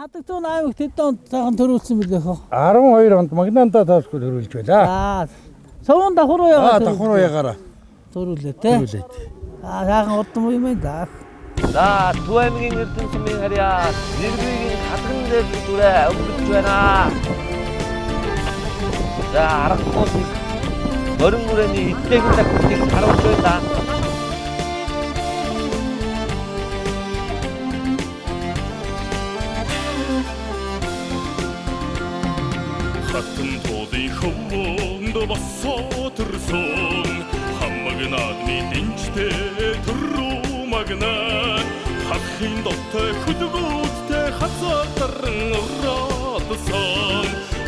Хатагтун аймагт хэд онд цагаан төрүүлсэн билээ хөө? 12 онд Магнандаа тооцгүй төрүүлж байлаа. Совон давхар уу яагаад? Давхар уягаараа төрүүлээ те. төрүүлээд. Сайхан урдсан юм байна да. 나 두아미гийн эрдэнэ сүмийн харьяа нэрвийн хатган дээр зүрэ өнгөж байна. За аргагүй морин мөрөний идээгэн тагтыг харуулж байна. 같은 도의 허몽도 벗어들선 한막은 아드미 딘치대 들어막나 하킨 덕태 후두고대 하사다른 어라드선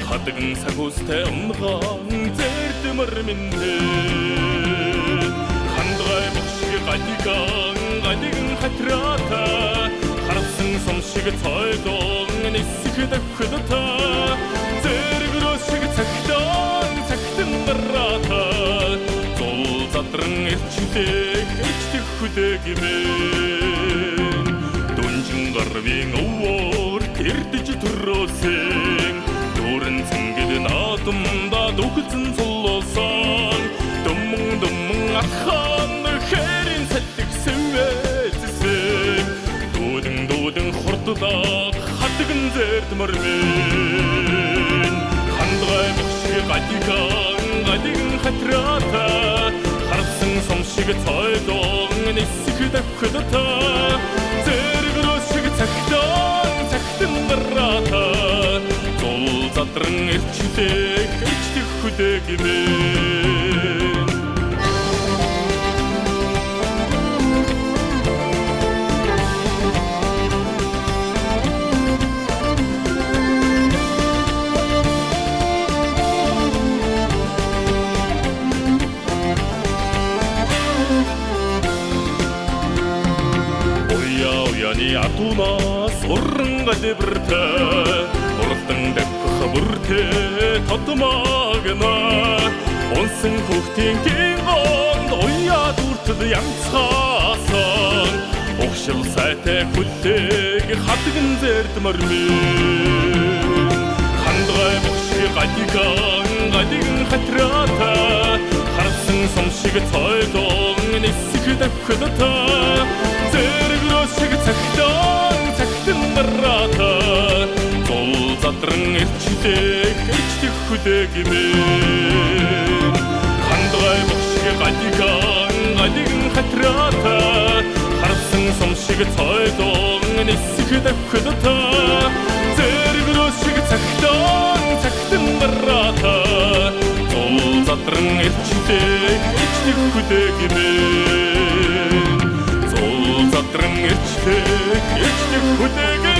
하득은 사고스테 엄강 제르드머민데 한가의 목시게 가디강 가디근 하트라타 하락승 섬시게 털동 니스그다 크다타 작든 말라타 돌자들은 일치대 후대기면 돈징가르빙 오월 길티지 들어생 노른 생기든 아둠다 녹은 솔로상 덤몽 아한 널 헤린 살뜩 세외지생 도등 호르도다 하득은 제르드 머르면 가디근 하트라타 하락승 섬시게 털동 니스그다 크다타 제르그로 시게 작든 말라타 돌자들은 일치대 후대기면 아토나 소른가지 브르테 오르땅 데크 하브르테 터트마게나 온승 후팅 킹온 오야 두르트드 양차선 옥실 사이테 후테게 하트근 제르트 머르면 한드가의 목시 가디근 하트라타 하락승 섬시게 털동 니스그다 크다타 작든 말라타 돌자들은 일치대 후대기면 한가의 목시게 가디근 하트라타 하락승 섬시게 털동 니스그다 크다타 제르그로 시게 작든 말라타 돌자들은 일치대 후대기면 일치대 후대기